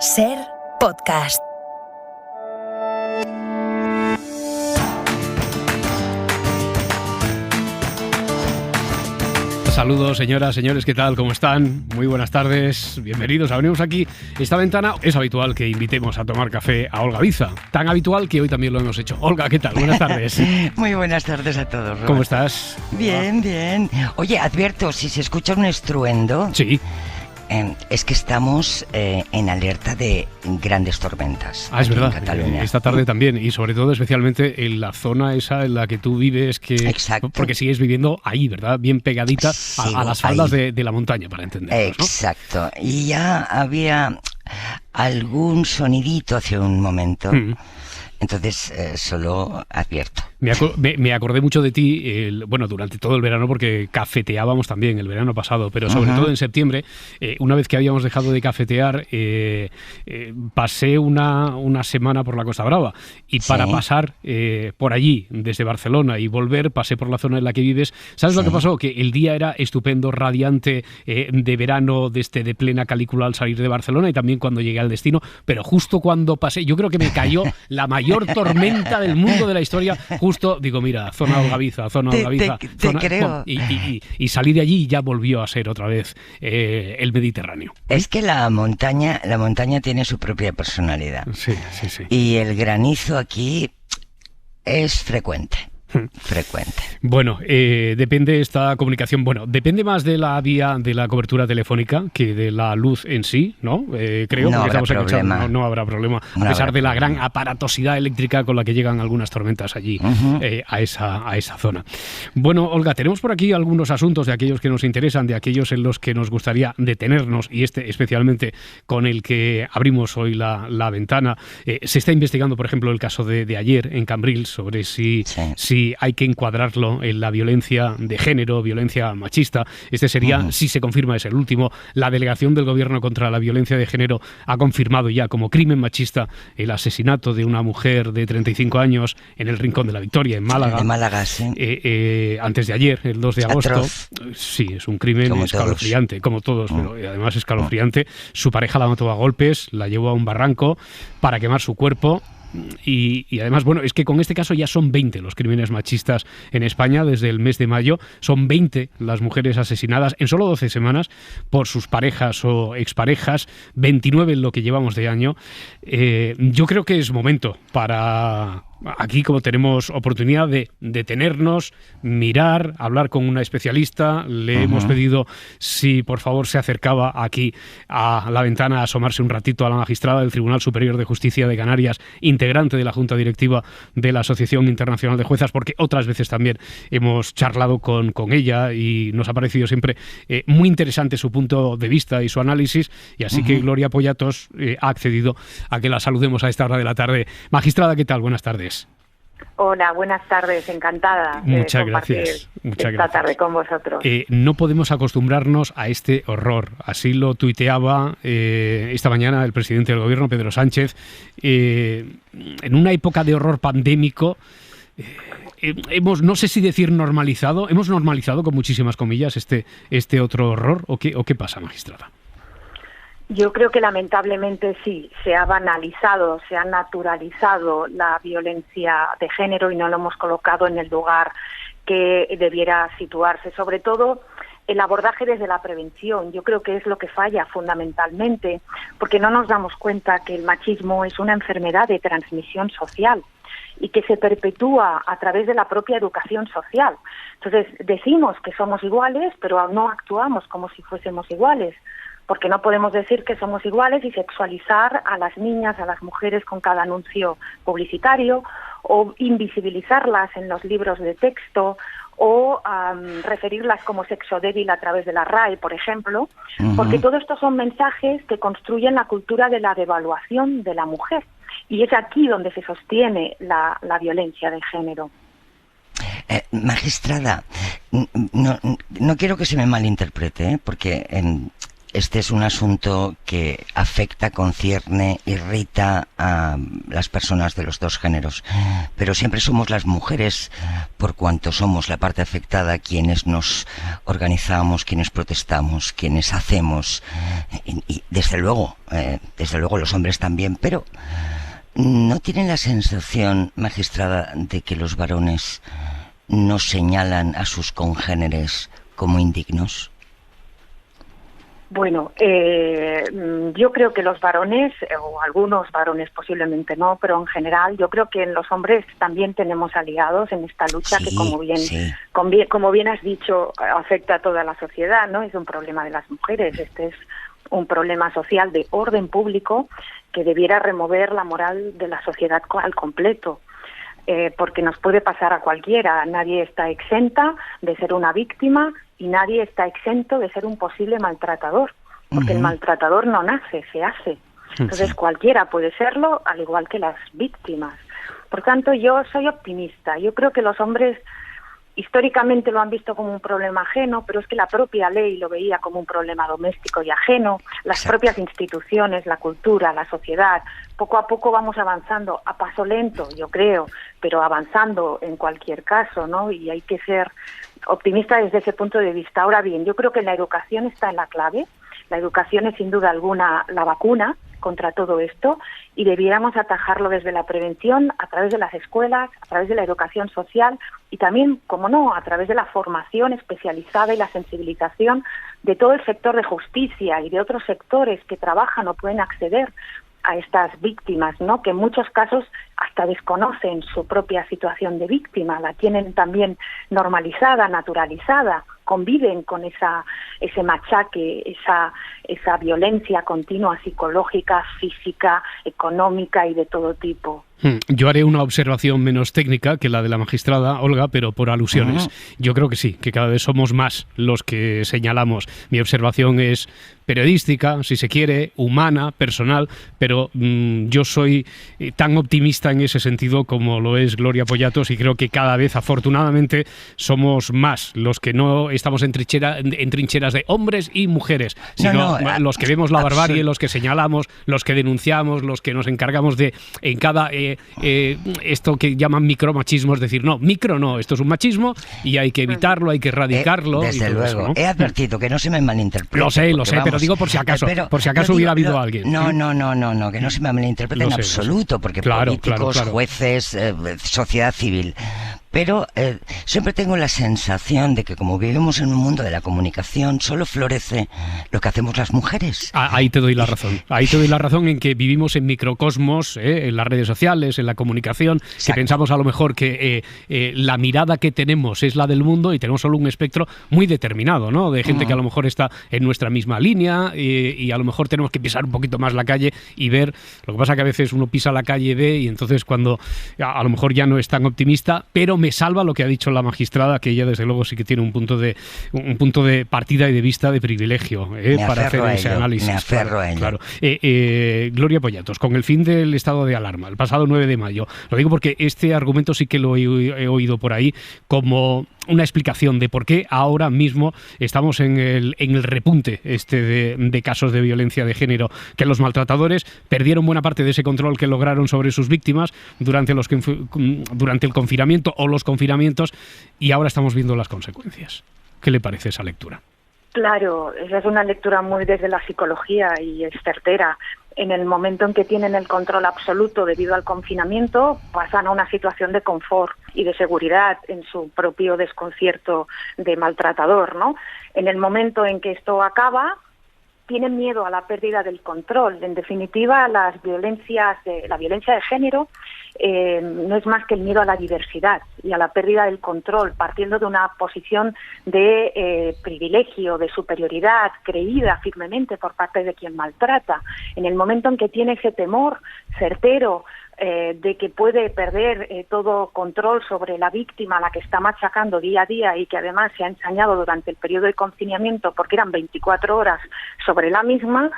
SER Podcast. Saludos, señoras, señores, ¿qué tal? ¿Cómo están? Muy buenas tardes, bienvenidos. Abrimos aquí esta ventana. Es habitual que invitemos a tomar café a Olga Biza, tan habitual que hoy también lo hemos hecho. Olga, ¿qué tal? Buenas tardes. Muy buenas tardes a todos, Robert. ¿Cómo estás? Bien, bien. Oye, advierto, si se escucha un estruendo... Sí. Es que estamos en alerta de grandes tormentas. Es verdad, en Cataluña. Esta tarde también, y sobre todo especialmente en la zona esa en la que tú vives, que Exacto. Porque sigues viviendo ahí, ¿verdad? Bien pegadita a las faldas de la montaña, para entendernos, ¿no? Exacto. Y ya había algún sonidito hace un momento. Entonces, solo advierto. Me acordé mucho de ti, durante todo el verano, porque cafeteábamos también el verano pasado, pero sobre todo en septiembre, una vez que habíamos dejado de cafetear, pasé una semana por la Costa Brava, y para pasar por allí, desde Barcelona, y volver, pasé por la zona en la que vives. ¿Sabes lo que pasó? Que el día era estupendo, radiante, de verano, de plena canícula al salir de Barcelona, y también cuando llegué al destino, pero justo cuando pasé, yo creo que me cayó la mayor tormenta del mundo de la historia. Justo, digo, mira, zona Olga Biza, Te creo. Y salí de allí y ya volvió a ser otra vez el Mediterráneo. Es que la montaña tiene su propia personalidad. Sí. Y el granizo aquí es frecuente. Bueno, depende esta comunicación. Bueno, depende más de la vía de la cobertura telefónica que de la luz en sí, ¿no? Creo no que habrá problema. No habrá problema, a pesar de la gran aparatosidad eléctrica con la que llegan algunas tormentas allí, a esa zona. Bueno, Olga, tenemos por aquí algunos asuntos de aquellos que nos interesan, de aquellos en los que nos gustaría detenernos, y especialmente con el que abrimos hoy la ventana. Se está investigando, por ejemplo, el caso de ayer en Cambrils, sobre si hay que encuadrarlo en la violencia de género, violencia machista. Este sería, si se confirma, es el último. La delegación del Gobierno contra la violencia de género ha confirmado ya como crimen machista el asesinato de una mujer de 35 años en el Rincón de la Victoria, en Málaga. De Málaga, sí. Antes de ayer, el 2 de agosto. Atroz. Sí, es un crimen como escalofriante, como todos, pero además escalofriante. Su pareja la mató a golpes, la llevó a un barranco para quemar su cuerpo. Y además, bueno, es que con este caso ya son 20 los crímenes machistas en España desde el mes de mayo. Son 20 las mujeres asesinadas en solo 12 semanas por sus parejas o exparejas, 29 en lo que llevamos de año. Yo creo que es momento para... Aquí, como tenemos oportunidad de detenernos, mirar, hablar con una especialista, le hemos pedido si por favor se acercaba aquí a la ventana a asomarse un ratito a la magistrada del Tribunal Superior de Justicia de Canarias, integrante de la Junta Directiva de la Asociación Internacional de Juezas, porque otras veces también hemos charlado con ella y nos ha parecido siempre muy interesante su punto de vista y su análisis, y así que Gloria Pollatos ha accedido a que la saludemos a esta hora de la tarde. Magistrada, ¿qué tal? Buenas tardes. Hola, buenas tardes, encantada de compartir esta tarde con vosotros. No podemos acostumbrarnos a este horror, así lo tuiteaba esta mañana el presidente del Gobierno, Pedro Sánchez. En una época de horror pandémico, no sé si decir normalizado, hemos normalizado con muchísimas comillas este otro horror, ¿o qué pasa, magistrada? Yo creo que lamentablemente sí, se ha banalizado, se ha naturalizado la violencia de género y no lo hemos colocado en el lugar que debiera situarse. Sobre todo el abordaje desde la prevención, yo creo que es lo que falla fundamentalmente, porque no nos damos cuenta que el machismo es una enfermedad de transmisión social y que se perpetúa a través de la propia educación social. Entonces decimos que somos iguales, pero no actuamos como si fuésemos iguales, porque no podemos decir que somos iguales y sexualizar a las niñas, a las mujeres con cada anuncio publicitario, o invisibilizarlas en los libros de texto, o referirlas como sexo débil a través de la RAE, por ejemplo, porque todo esto son mensajes que construyen la cultura de la devaluación de la mujer, y es aquí donde se sostiene la violencia de género. Magistrada, no quiero que se me malinterprete, porque este es un asunto que afecta, concierne, irrita a las personas de los dos géneros, pero siempre somos las mujeres, por cuanto somos la parte afectada, quienes nos organizamos, quienes protestamos, quienes hacemos, y desde luego los hombres también, pero ¿no tienen la sensación, magistrada, de que los varones nos señalan a sus congéneres como indignos? Bueno, yo creo que los varones, o algunos varones posiblemente no, pero en general yo creo que en los hombres también tenemos aliados en esta lucha, sí, que sí. como bien has dicho, afecta a toda la sociedad, ¿no? Es un problema de las mujeres, este es un problema social de orden público que debiera remover la moral de la sociedad al completo. Porque nos puede pasar a cualquiera, nadie está exenta de ser una víctima y nadie está exento de ser un posible maltratador, porque el maltratador no nace, se hace. Entonces cualquiera puede serlo, al igual que las víctimas. Por tanto, yo soy optimista. Yo creo que los hombres históricamente lo han visto como un problema ajeno, pero es que la propia ley lo veía como un problema doméstico y ajeno, las propias instituciones, la cultura, la sociedad. Poco a poco vamos avanzando, a paso lento, yo creo, pero avanzando en cualquier caso, ¿no? Y hay que ser optimista desde ese punto de vista. Ahora bien, yo creo que la educación está en la clave. La educación es sin duda alguna la vacuna contra todo esto y debiéramos atajarlo desde la prevención, a través de las escuelas, a través de la educación social y también, como no, a través de la formación especializada y la sensibilización de todo el sector de justicia y de otros sectores que trabajan o pueden acceder a estas víctimas, ¿no? Que en muchos casos hasta desconocen su propia situación de víctima, la tienen también normalizada, naturalizada, conviven con ese machaque, esa violencia continua psicológica, física, económica y de todo tipo. Yo haré una observación menos técnica que la de la magistrada Olga, pero por alusiones. Yo creo que sí, que cada vez somos más los que señalamos. Mi observación es periodística, si se quiere, humana, personal, pero yo soy tan optimista en ese sentido como lo es Gloria Pollatos y creo que cada vez, afortunadamente, somos más los que no estamos en trincheras de hombres y mujeres, sino los que vemos la barbarie, los que señalamos, los que denunciamos, los que nos encargamos de, en cada esto que llaman micromachismo, es decir, no, micro no, esto es un machismo y hay que evitarlo, hay que erradicarlo. Desde luego, eso, ¿no? He advertido que no se me malinterprete. Lo sé, pero digo por si acaso, hubiera habido alguien. No, que no se me malinterprete en absoluto, porque políticos, jueces, sociedad civil. Pero siempre tengo la sensación de que como vivimos en un mundo de la comunicación, solo florece lo que hacemos las mujeres. Ahí te doy la razón. Ahí te doy la razón en que vivimos en microcosmos, en las redes sociales, en la comunicación, que pensamos a lo mejor que la mirada que tenemos es la del mundo y tenemos solo un espectro muy determinado, ¿no? De gente que a lo mejor está en nuestra misma línea y a lo mejor tenemos que pisar un poquito más la calle y ver. Lo que pasa que a veces uno pisa la calle y ve y entonces cuando a lo mejor ya no es tan optimista, pero me salva lo que ha dicho la magistrada, que ella desde luego sí que tiene un punto de partida y de vista de privilegio para hacer ese análisis. Me aferro a ello. Claro. Gloria Pollatos, con el fin del estado de alarma, el pasado 9 de mayo, lo digo porque este argumento sí que lo he oído por ahí como una explicación de por qué ahora mismo estamos en el repunte de casos de violencia de género, que los maltratadores perdieron buena parte de ese control que lograron sobre sus víctimas durante el confinamiento o los confinamientos y ahora estamos viendo las consecuencias. ¿Qué le parece esa lectura? Claro, esa es una lectura muy desde la psicología y es certera. En el momento en que tienen el control absoluto debido al confinamiento, pasan a una situación de confort y de seguridad en su propio desconcierto de maltratador, ¿no? En el momento en que esto acaba, tienen miedo a la pérdida del control. En definitiva, la violencia de género no es más que el miedo a la diversidad y a la pérdida del control, partiendo de una posición de privilegio, de superioridad, creída firmemente por parte de quien maltrata. En el momento en que tiene ese temor certero de que puede perder todo control sobre la víctima a la que está machacando día a día y que además se ha ensañado durante el periodo de confinamiento porque eran 24 horas sobre la misma,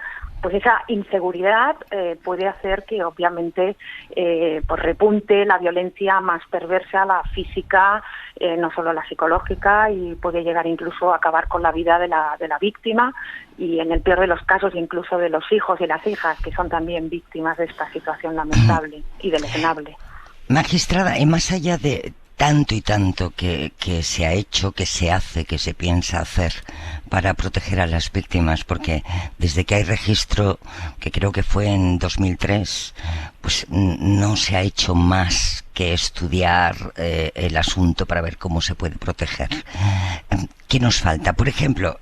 pues esa inseguridad puede hacer que obviamente pues repunte la violencia más perversa, la física, no solo la psicológica, y puede llegar incluso a acabar con la vida de la víctima, y en el peor de los casos incluso de los hijos y las hijas, que son también víctimas de esta situación lamentable y deleznable. Magistrada, y más allá de tanto y tanto que se ha hecho, que se hace, que se piensa hacer para proteger a las víctimas, porque desde que hay registro, que creo que fue en 2003, pues no se ha hecho más que estudiar el asunto para ver cómo se puede proteger. ¿Qué nos falta? Por ejemplo,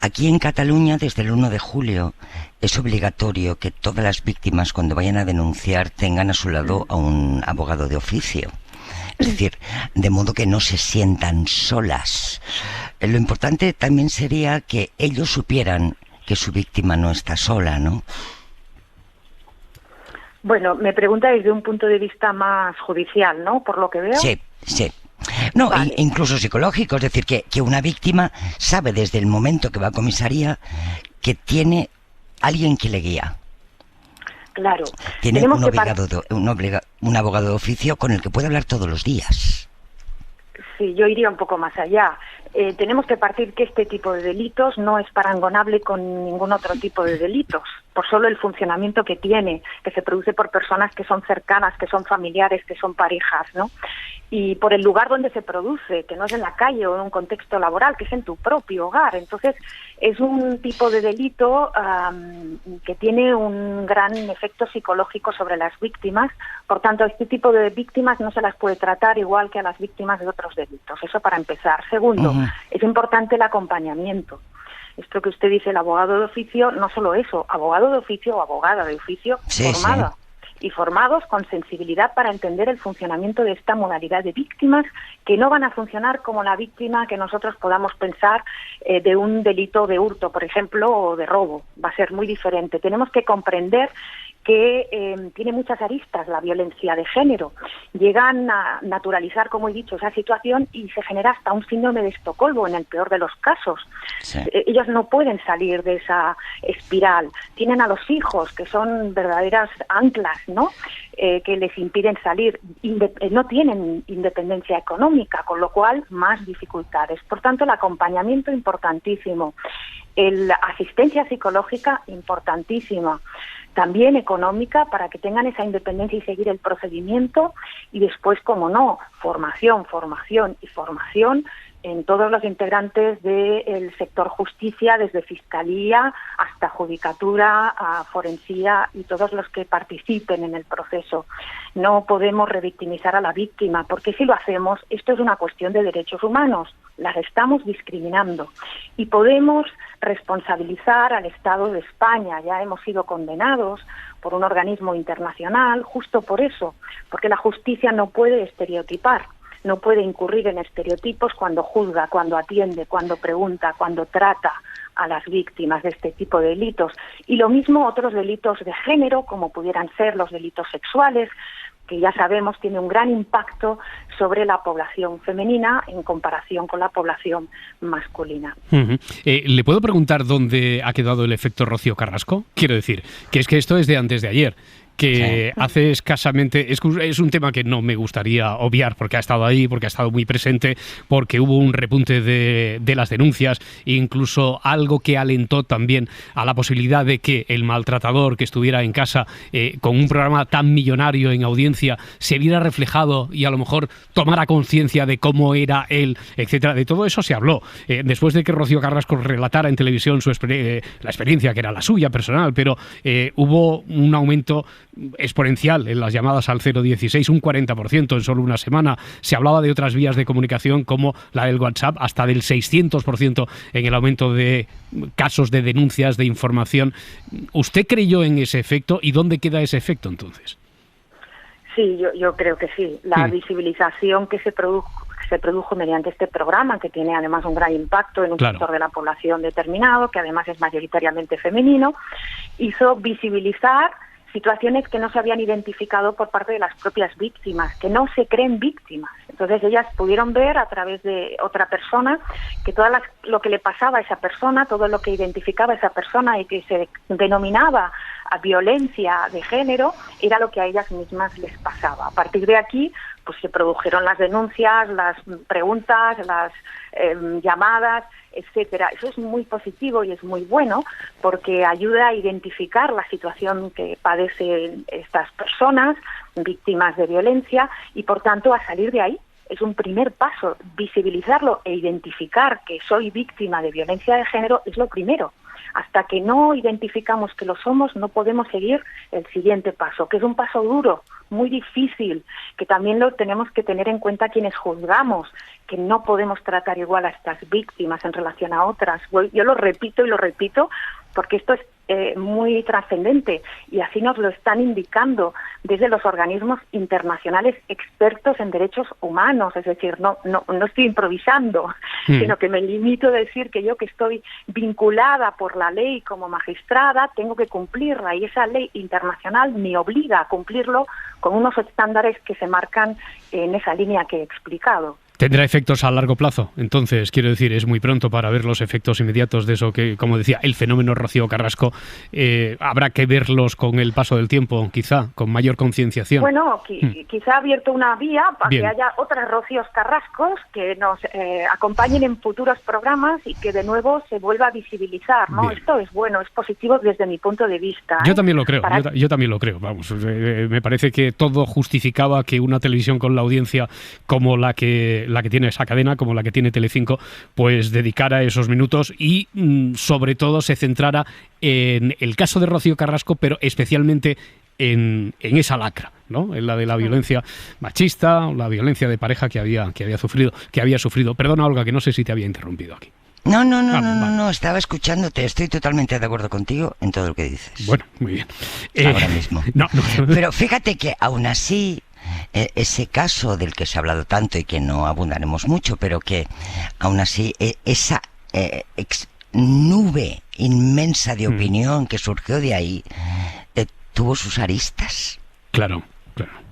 aquí en Cataluña, desde el 1 de julio, es obligatorio que todas las víctimas, cuando vayan a denunciar, tengan a su lado a un abogado de oficio. Es decir, de modo que no se sientan solas. Lo importante también sería que ellos supieran que su víctima no está sola, ¿no? Bueno, me pregunta desde un punto de vista más judicial, ¿no? Por lo que veo. Sí, sí. No, vale. Incluso psicológico, es decir, que una víctima sabe desde el momento que va a comisaría que tiene alguien que le guía. Claro. Tiene un abogado de oficio con el que puede hablar todos los días. Sí, yo iría un poco más allá. Tenemos que partir que este tipo de delitos no es parangonable con ningún otro tipo de delitos, por solo el funcionamiento que tiene, que se produce por personas que son cercanas, que son familiares, que son parejas, ¿no? Y por el lugar donde se produce, que no es en la calle o en un contexto laboral, que es en tu propio hogar. Entonces, es un tipo de delito que tiene un gran efecto psicológico sobre las víctimas. Por tanto, a este tipo de víctimas no se las puede tratar igual que a las víctimas de otros delitos. Eso para empezar. Segundo, es importante el acompañamiento. Esto que usted dice, el abogado de oficio, no solo eso, abogado de oficio o abogada de oficio formada. Sí. Y formados con sensibilidad para entender el funcionamiento de esta modalidad de víctimas, que no van a funcionar como la víctima que nosotros podamos pensar de un delito de hurto, por ejemplo, o de robo. Va a ser muy diferente. Tenemos que comprender que tiene muchas aristas la violencia de género. Llegan a naturalizar, como he dicho, esa situación y se genera hasta un síndrome de Estocolmo en el peor de los casos. Sí. Ellos no pueden salir de esa espiral. Tienen a los hijos, que son verdaderas anclas, ¿no? Que les impiden salir. No tienen independencia económica, con lo cual más dificultades. Por tanto, el acompañamiento importantísimo. La asistencia psicológica importantísima. También económica, para que tengan esa independencia y seguir el procedimiento, y después, como no, formación en todos los integrantes del sector justicia, desde fiscalía hasta judicatura, forensía y todos los que participen en el proceso. No podemos revictimizar a la víctima, porque si lo hacemos, esto es una cuestión de derechos humanos, las estamos discriminando. Y podemos responsabilizar al Estado de España, ya hemos sido condenados por un organismo internacional, justo por eso, porque la justicia no puede estereotipar. No puede incurrir en estereotipos cuando juzga, cuando atiende, cuando pregunta, cuando trata a las víctimas de este tipo de delitos. Y lo mismo otros delitos de género, como pudieran ser los delitos sexuales, que ya sabemos tiene un gran impacto sobre la población femenina en comparación con la población masculina. ¿Le puedo preguntar dónde ha quedado el efecto Rocío Carrasco? Quiero decir, que es que esto es de antes de ayer. Que hace escasamente, es un tema que no me gustaría obviar porque ha estado ahí, porque ha estado muy presente, porque hubo un repunte de las denuncias e incluso algo que alentó también a la posibilidad de que el maltratador que estuviera en casa con un programa tan millonario en audiencia se viera reflejado y a lo mejor tomara conciencia de cómo era él, etcétera. De todo eso se habló. Después de que Rocío Carrasco relatara en televisión la experiencia que era la suya personal, pero hubo un aumento exponencial en las llamadas al 016, un 40% en solo una semana. Se hablaba de otras vías de comunicación como la del WhatsApp, hasta del 600% en el aumento de casos de denuncias, de información. ¿Usted creyó en ese efecto y dónde queda ese efecto entonces? Sí, yo creo que sí. La visibilización que se produjo mediante este programa, que tiene además un gran impacto en un sector de la población determinado, que además es mayoritariamente femenino, hizo visibilizar situaciones que no se habían identificado por parte de las propias víctimas, que no se creen víctimas. Entonces ellas pudieron ver a través de otra persona que todo lo que le pasaba a esa persona, todo lo que identificaba a esa persona y que se denominaba a violencia de género, era lo que a ellas mismas les pasaba. A partir de aquí, pues se produjeron las denuncias, las preguntas, las llamadas, etcétera. Eso es muy positivo y es muy bueno porque ayuda a identificar la situación que padecen estas personas, víctimas de violencia, y por tanto a salir de ahí. Es un primer paso, visibilizarlo e identificar que soy víctima de violencia de género es lo primero. Hasta que no identificamos que lo somos, no podemos seguir el siguiente paso, que es un paso duro, muy difícil, que también lo tenemos que tener en cuenta quienes juzgamos, que no podemos tratar igual a estas víctimas en relación a otras. Yo lo repito y lo repito porque esto es muy trascendente y así nos lo están indicando desde los organismos internacionales expertos en derechos humanos. Es decir, no estoy improvisando, sino que me limito a decir que yo, que estoy vinculada por la ley como magistrada, tengo que cumplirla, y esa ley internacional me obliga a cumplirlo con unos estándares que se marcan en esa línea que he explicado. ¿Tendrá efectos a largo plazo? Entonces, quiero decir, es muy pronto para ver los efectos inmediatos de eso que, como decía, el fenómeno Rocío Carrasco. Habrá que verlos con el paso del tiempo, quizá, con mayor concienciación. Bueno, quizá ha abierto una vía para que haya otras Rocíos Carrascos que nos acompañen en futuros programas y que de nuevo se vuelva a visibilizar, ¿no? Bien. Esto es bueno, es positivo desde mi punto de vista. Yo también lo creo, yo también lo creo. Vamos, me parece que todo justificaba que una televisión con la audiencia como la que tiene esa cadena, como la que tiene Telecinco, pues dedicara esos minutos y sobre todo se centrara en el caso de Rocío Carrasco, pero especialmente en esa lacra, ¿no? En la de la violencia machista, la violencia de pareja que había sufrido. Perdona, Olga, que no sé si te había interrumpido aquí. No, estaba escuchándote, estoy totalmente de acuerdo contigo en todo lo que dices. Bueno, muy bien. Ahora mismo. No. Pero fíjate que aún así, ese caso del que se ha hablado tanto y que no abundaremos mucho, pero que aún así esa nube inmensa de opinión que surgió de ahí tuvo sus aristas. Claro.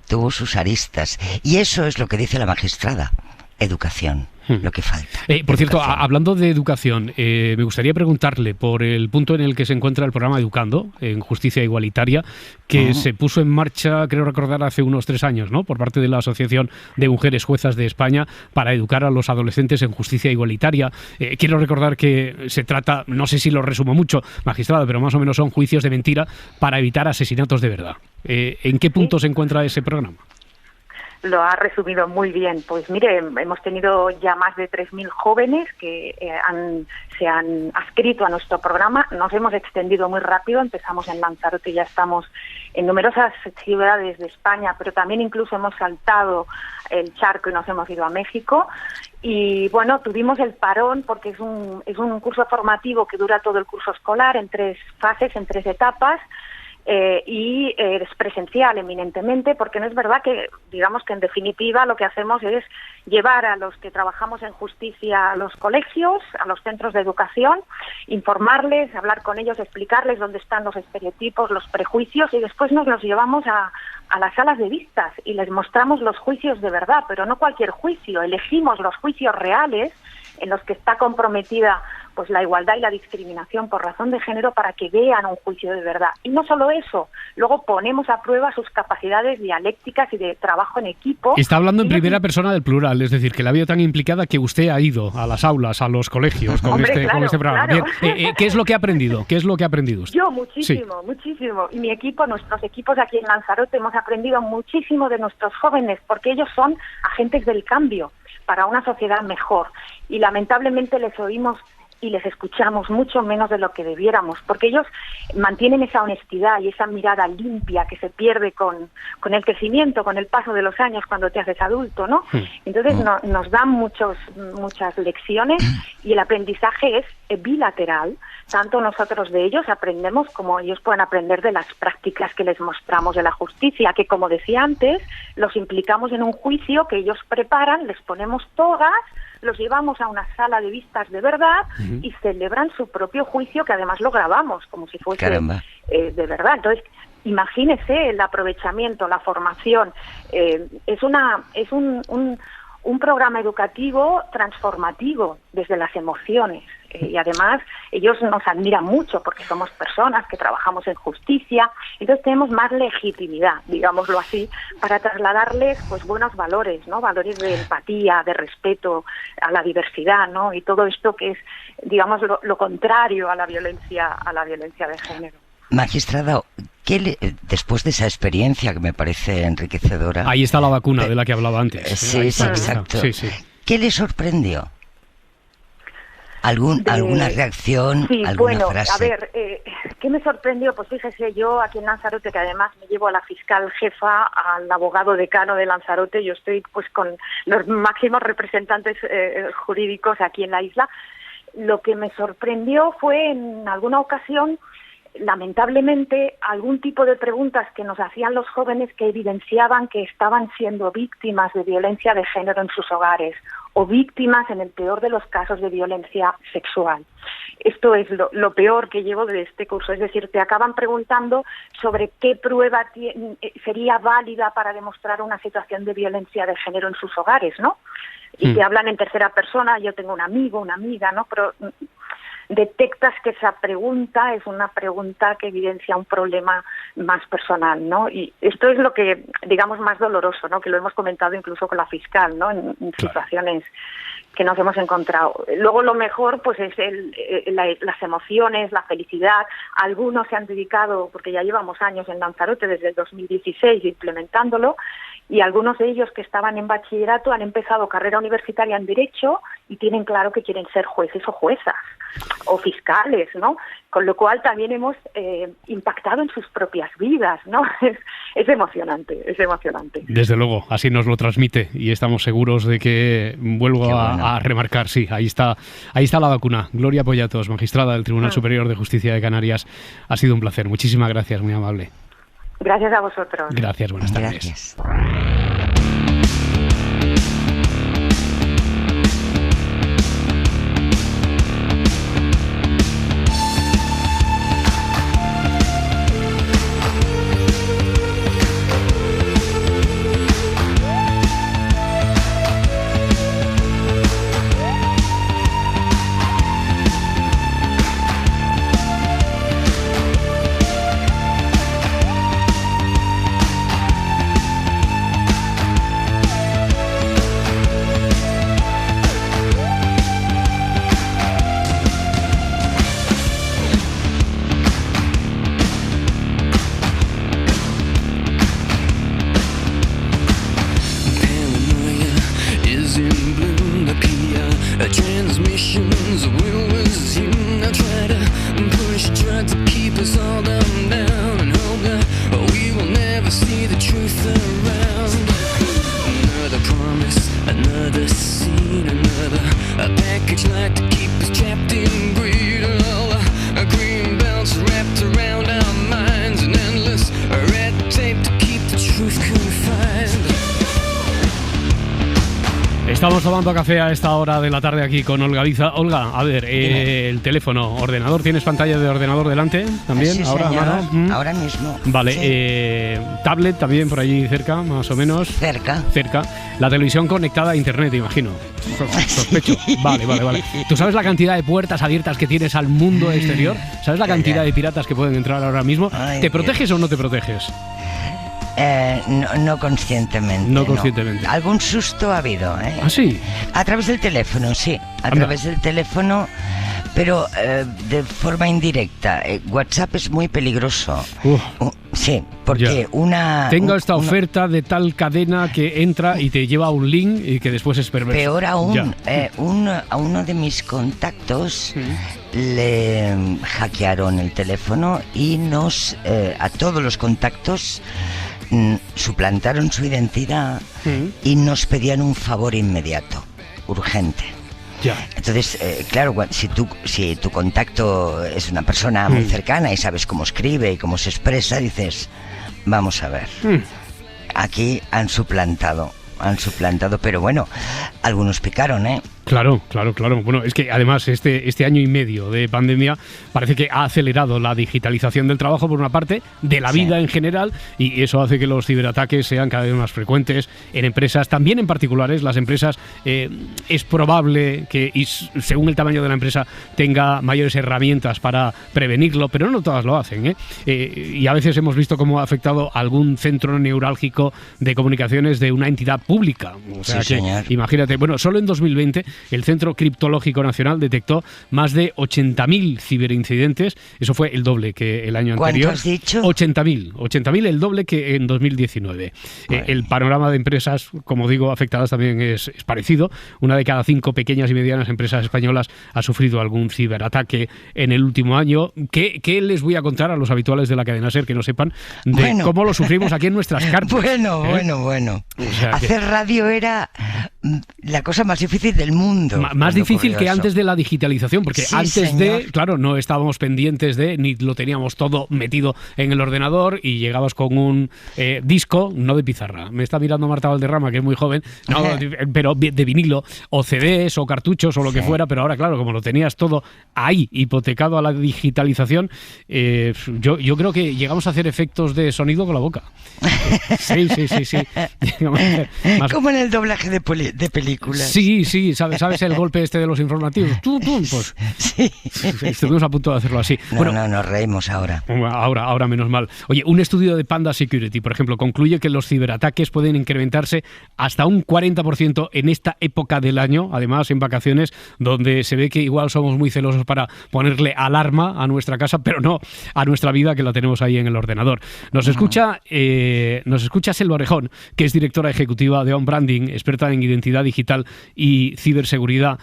Tuvo sus aristas. Y eso es lo que dice la magistrada. Educación. Lo que falta. Por cierto, hablando de educación, me gustaría preguntarle por el punto en el que se encuentra el programa Educando, en Justicia Igualitaria, que se puso en marcha, creo recordar, hace unos 3 años, ¿no?, por parte de la Asociación de Mujeres Juezas de España, para educar a los adolescentes en justicia igualitaria. Quiero recordar que se trata, no sé si lo resumo mucho, magistrada, pero más o menos son juicios de mentira para evitar asesinatos de verdad. ¿En qué punto se encuentra ese programa? Lo ha resumido muy bien. Pues mire, hemos tenido ya más de 3.000 jóvenes que se han adscrito a nuestro programa. Nos hemos extendido muy rápido, empezamos en Lanzarote y ya estamos en numerosas ciudades de España, pero también incluso hemos saltado el charco y nos hemos ido a México. Y bueno, tuvimos el parón porque es un curso formativo que dura todo el curso escolar en 3 fases, en 3 etapas. Y es presencial eminentemente, porque no es verdad que, digamos que en definitiva lo que hacemos es llevar a los que trabajamos en justicia a los colegios, a los centros de educación, informarles, hablar con ellos, explicarles dónde están los estereotipos, los prejuicios, y después nos los llevamos a las salas de vistas y les mostramos los juicios de verdad, pero no cualquier juicio, elegimos los juicios reales en los que está comprometida pues la igualdad y la discriminación por razón de género, para que vean un juicio de verdad. Y no solo eso, luego ponemos a prueba sus capacidades dialécticas y de trabajo en equipo. Está hablando en primera persona del plural, es decir, que la veo tan implicada que usted ha ido a las aulas, a los colegios con este programa. Claro. Bien, ¿qué es lo que ha aprendido? ¿Qué es lo que ha aprendido usted? Yo muchísimo. Y mi equipo, nuestros equipos aquí en Lanzarote, hemos aprendido muchísimo de nuestros jóvenes, porque ellos son agentes del cambio para una sociedad mejor. Y lamentablemente les oímos y les escuchamos mucho menos de lo que debiéramos, porque ellos mantienen esa honestidad y esa mirada limpia que se pierde con el crecimiento, con el paso de los años cuando te haces adulto, ¿no? Entonces nos dan muchas lecciones y el aprendizaje es bilateral. Tanto nosotros de ellos aprendemos como ellos pueden aprender de las prácticas que les mostramos de la justicia, que, como decía antes, los implicamos en un juicio que ellos preparan, les ponemos togas, los llevamos a una sala de vistas de verdad y celebran su propio juicio, que además lo grabamos como si fuese de verdad. Entonces, imagínese el aprovechamiento, la formación. Es un programa educativo transformativo desde las emociones. Y además ellos nos admiran mucho porque somos personas que trabajamos en justicia, entonces tenemos más legitimidad, digámoslo así, para trasladarles pues buenos valores, ¿no? Valores de empatía, de respeto a la diversidad, ¿no? Y todo esto que es, digamos, lo contrario a la violencia de género. Magistrada, después de esa experiencia que me parece enriquecedora... Ahí está la vacuna de la que hablaba antes. Sí, exacto. Sí. ¿Qué le sorprendió? ¿Alguna reacción? Sí, ¿alguna frase? A ver, ¿qué me sorprendió? Pues fíjese, yo aquí en Lanzarote, que además me llevo a la fiscal jefa, al abogado decano de Lanzarote, yo estoy pues con los máximos representantes jurídicos aquí en la isla. Lo que me sorprendió fue en alguna ocasión, lamentablemente, algún tipo de preguntas que nos hacían los jóvenes que evidenciaban que estaban siendo víctimas de violencia de género en sus hogares o víctimas, en el peor de los casos, de violencia sexual. Esto es lo peor que llevo de este curso, es decir, te acaban preguntando sobre qué prueba sería válida para demostrar una situación de violencia de género en sus hogares, ¿no? Y te hablan en tercera persona, yo tengo un amigo, una amiga, ¿no? Pero detectas que esa pregunta es una pregunta que evidencia un problema más personal, ¿no? Y esto es lo que, digamos, más doloroso, ¿no? Que lo hemos comentado incluso con la fiscal, ¿no? En situaciones que nos hemos encontrado. Luego lo mejor, pues, es las emociones, la felicidad. Algunos se han dedicado, porque ya llevamos años en Lanzarote, desde el 2016, implementándolo, y algunos de ellos que estaban en bachillerato han empezado carrera universitaria en Derecho y tienen claro que quieren ser jueces o juezas o fiscales, ¿no? Con lo cual también hemos impactado en sus propias vidas, ¿no? Es emocionante, es emocionante. Desde luego, así nos lo transmite y estamos seguros de que, vuelvo a remarcar, sí, ahí está la vacuna. Gloria Pollatos, magistrada del Tribunal Superior de Justicia de Canarias, ha sido un placer. Muchísimas gracias, muy amable. Gracias a vosotros. Gracias, buenas tardes. Gracias. Estamos tomando café a esta hora de la tarde aquí con Olga Viza. Olga, a ver, el teléfono, ordenador, ¿tienes pantalla de ordenador delante también? Sí, ahora, señor, ahora mismo. Vale, sí. Tablet también por allí cerca, más o menos. Cerca. La televisión conectada a internet, imagino. Sospecho. Vale. ¿Tú sabes la cantidad de puertas abiertas que tienes al mundo exterior? ¿Sabes la cantidad de piratas que pueden entrar ahora mismo? Ay, ¿Te proteges o no te proteges? No conscientemente. No conscientemente. Algún susto ha habido, ¿eh? ¿Ah, sí? A través del teléfono, sí. Través del teléfono, pero de forma indirecta. WhatsApp es muy peligroso. Sí, porque Tengo esta oferta de tal cadena que entra y te lleva a un link y que después es perverso. Peor aún, a uno de mis contactos le hackearon el teléfono y a todos los contactos suplantaron su identidad y nos pedían un favor inmediato, urgente. Entonces, claro, si tu contacto es una persona muy cercana y sabes cómo escribe y cómo se expresa, dices, vamos a ver, aquí han suplantado, pero bueno, algunos picaron, Claro. Bueno, es que además este año y medio de pandemia parece que ha acelerado la digitalización del trabajo por una parte, de la vida en general, y eso hace que los ciberataques sean cada vez más frecuentes en empresas, también en particulares. Las empresas es probable que, y según el tamaño de la empresa, tenga mayores herramientas para prevenirlo, pero no todas lo hacen, y a veces hemos visto cómo ha afectado algún centro neurálgico de comunicaciones de una entidad pública. O sea imagínate, bueno, solo en 2020 el Centro Criptológico Nacional detectó más de 80.000 ciberincidentes. Eso fue el doble que el año anterior. ¿Cuánto has dicho? 80.000, el doble que en 2019. El panorama de empresas, como digo, afectadas también es parecido. Una de cada 5 pequeñas y medianas empresas españolas ha sufrido algún ciberataque en el último año. ¿Qué les voy a contar a los habituales de la cadena SER que no sepan de cómo lo sufrimos aquí en nuestras cartas? Bueno. O sea, hacer radio era la cosa más difícil del mundo. Más difícil que antes de la digitalización, porque claro, no estábamos pendientes ni lo teníamos todo metido en el ordenador, y llegabas con un disco, no de pizarra. Me está mirando Marta Valderrama, que es muy joven, pero de vinilo, o CDs, o cartuchos, o lo que fuera, pero ahora, claro, como lo tenías todo ahí, hipotecado a la digitalización, yo creo que llegamos a hacer efectos de sonido con la boca. Sí. Como en el doblaje de películas. Sí, ¿sabes el golpe este de los informativos? Pues sí. Estuvimos a punto de hacerlo así. No, nos reímos ahora. Ahora menos mal. Oye, un estudio de Panda Security, por ejemplo, concluye que los ciberataques pueden incrementarse hasta un 40% en esta época del año, además en vacaciones, donde se ve que igual somos muy celosos para ponerle alarma a nuestra casa, pero no a nuestra vida, que la tenemos ahí en el ordenador. Nos escucha Selva Orejón, que es directora ejecutiva de On Branding, experta en identidad digital y ciberseguridad.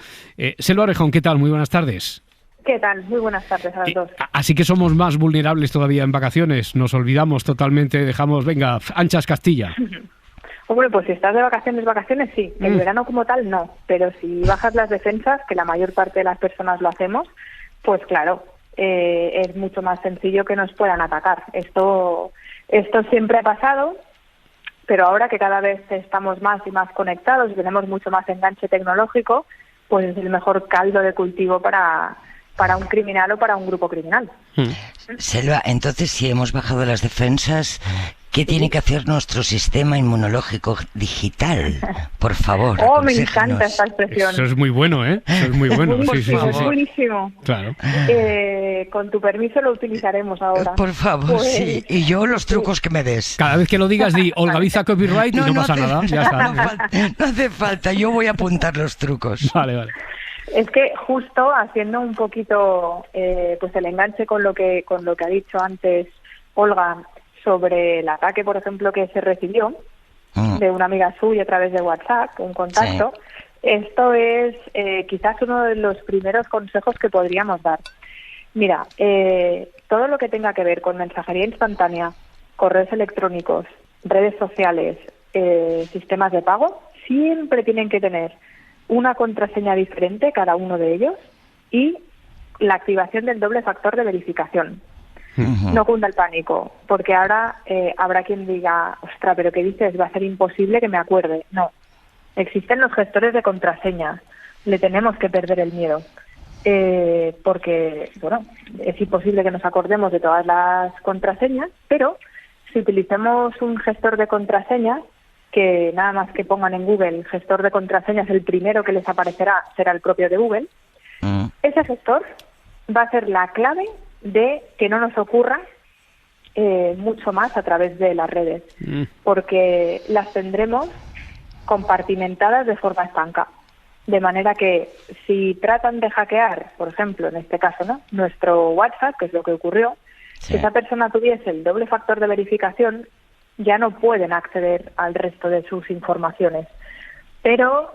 Selva Orejón, ¿qué tal? Muy buenas tardes. ¿Qué tal? Muy buenas tardes a los dos. Así que somos más vulnerables todavía en vacaciones, nos olvidamos totalmente, dejamos, venga, anchas Castilla. Hombre, pues si estás de vacaciones sí. El verano como tal no, pero si bajas las defensas, que la mayor parte de las personas lo hacemos, pues claro, es mucho más sencillo que nos puedan atacar. Esto siempre ha pasado, pero ahora que cada vez estamos más y más conectados y tenemos mucho más enganche tecnológico, pues es el mejor caldo de cultivo para un criminal o para un grupo criminal. Selva, entonces si hemos bajado las defensas, ¿qué tiene que hacer nuestro sistema inmunológico digital? Por favor, me encanta esta expresión. Eso es muy bueno, ¿eh? Eso es muy bueno. Sí. Buenísimo. Claro. Con tu permiso lo utilizaremos ahora. Por favor, pues, sí. Y yo los trucos que me des. Cada vez que lo digas, di Olgaviza Copyright y no pasa nada. Ya está. No hace falta, yo voy a apuntar los trucos. Vale. Es que justo haciendo un poquito pues el enganche con lo que ha dicho antes Olga sobre el ataque, por ejemplo, que se recibió de una amiga suya a través de WhatsApp, un contacto. Sí. Esto es quizás uno de los primeros consejos que podríamos dar. Mira, todo lo que tenga que ver con mensajería instantánea, correos electrónicos, redes sociales, sistemas de pago, siempre tienen que tener una contraseña diferente cada uno de ellos y la activación del doble factor de verificación. No cunda el pánico, porque ahora habrá quien diga, ostras, pero ¿qué dices? Va a ser imposible que me acuerde. No, existen los gestores de contraseñas, le tenemos que perder el miedo, porque, bueno, es imposible que nos acordemos de todas las contraseñas, pero si utilizamos un gestor de contraseñas, que nada más que pongan en Google el gestor de contraseñas, el primero que les aparecerá será el propio de Google, ese gestor va a ser la clave de que no nos ocurra mucho más a través de las redes, porque las tendremos compartimentadas de forma estanca, de manera que si tratan de hackear, por ejemplo, en este caso, ¿no?, nuestro WhatsApp, que es lo que ocurrió, si esa persona tuviese el doble factor de verificación, ya no pueden acceder al resto de sus informaciones. Pero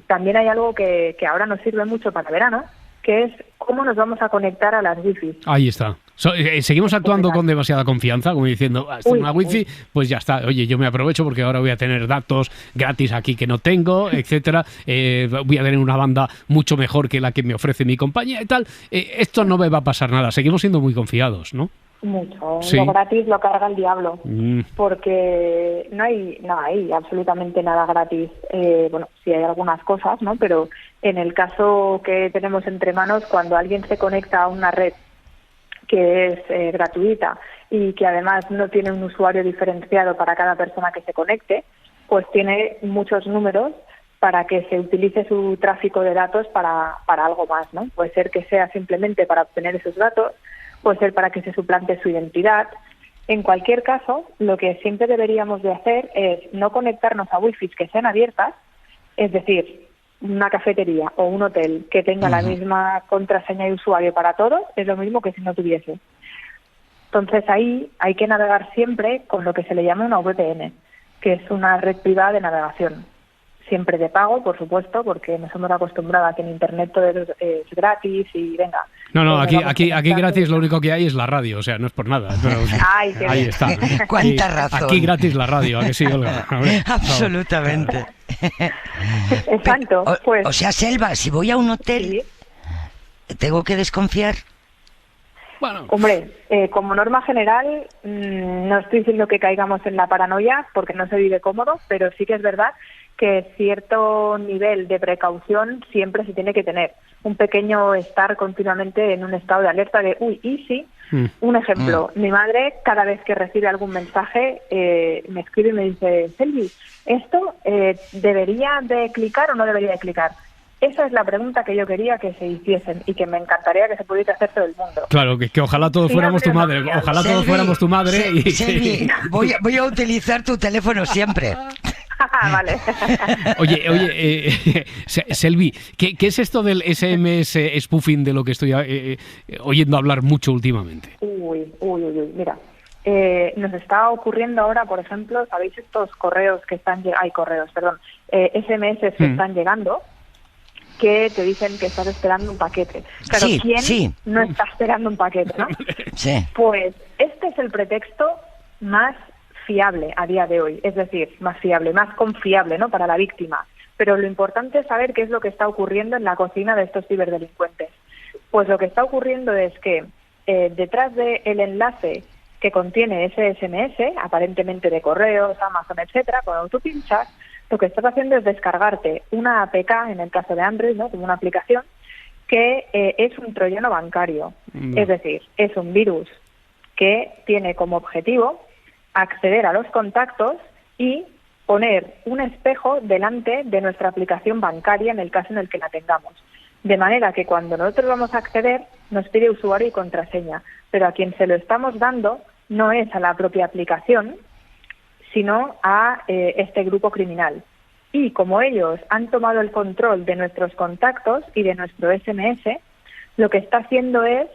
también hay algo que ahora nos sirve mucho para verano, que es cómo nos vamos a conectar a las wifi. Ahí está. Seguimos actuando con demasiada confianza, como diciendo, una wifi, pues ya está. Oye, yo me aprovecho porque ahora voy a tener datos gratis aquí que no tengo, etcétera. Voy a tener una banda mucho mejor que la que me ofrece mi compañía y tal. Esto no me va a pasar nada. Seguimos siendo muy confiados, ¿no? Mucho. Sí. Lo gratis lo carga el diablo, porque no hay absolutamente nada gratis. Bueno, sí hay algunas cosas, ¿no? Pero en el caso que tenemos entre manos, cuando alguien se conecta a una red que es gratuita y que además no tiene un usuario diferenciado para cada persona que se conecte, pues tiene muchos números para que se utilice su tráfico de datos para algo más, ¿no? Puede ser que sea simplemente para obtener esos datos, puede ser para que se suplante su identidad. En cualquier caso, lo que siempre deberíamos de hacer es no conectarnos a wifi que sean abiertas, es decir, una cafetería o un hotel que tenga la misma contraseña y usuario para todos, es lo mismo que si no tuviese. Entonces ahí hay que navegar siempre con lo que se le llama una VPN, que es una red privada de navegación. Siempre de pago, por supuesto, porque nos hemos acostumbrado a que en Internet todo es gratis y venga. No, aquí gratis lo único que hay es la radio, o sea, no es por nada. Pero, Ay, qué ahí bien. está. Cuánta razón. Aquí gratis la radio, ¿a que sí, Olga? A ver, Absolutamente. Exacto. Pues, O sea, Selva, si voy a un hotel, sí. ¿tengo que desconfiar? bueno, Hombre, como norma general, no estoy diciendo que caigamos en la paranoia porque no se vive cómodo, pero sí que es verdad que cierto nivel de precaución siempre se tiene que tener. Un pequeño estar continuamente en un estado de alerta de, uy, ¿y sí? Un ejemplo, mi madre cada vez que recibe algún mensaje me escribe y me dice, Selvi, ¿esto debería de clicar o no debería de clicar? Esa es la pregunta que yo quería que se hiciesen y que me encantaría que se pudiera hacer todo el mundo. claro, que ojalá todos fuéramos tu madre. Ojalá todos fuéramos tu madre. Selvi, voy a utilizar tu teléfono siempre. Vale. Oye, Selvi, ¿qué es esto del SMS spoofing de lo que estoy oyendo hablar mucho últimamente? Uy, mira. Nos está ocurriendo ahora, por ejemplo, ¿sabéis estos correos que están SMS que están llegando? Que te dicen que estás esperando un paquete. Claro, Sí, ¿quién sí. no está esperando un paquete, no? Sí. Pues este es el pretexto más fiable a día de hoy, es decir, más fiable, más confiable, ¿no?, para la víctima. Pero lo importante es saber qué es lo que está ocurriendo en la cocina de estos ciberdelincuentes. Pues lo que está ocurriendo es que detrás del enlace que contiene ese SMS, aparentemente de correos, Amazon, etcétera, cuando tú pinchas, lo que estás haciendo es descargarte una APK, en el caso de Android, ¿no?, como una aplicación, que es un troyano bancario. Es decir, es un virus que tiene como objetivo acceder a los contactos y poner un espejo delante de nuestra aplicación bancaria en el caso en el que la tengamos. De manera que cuando nosotros vamos a acceder nos pide usuario y contraseña, pero a quien se lo estamos dando no es a la propia aplicación, sino a este grupo criminal. Y como ellos han tomado el control de nuestros contactos y de nuestro SMS, lo que está haciendo es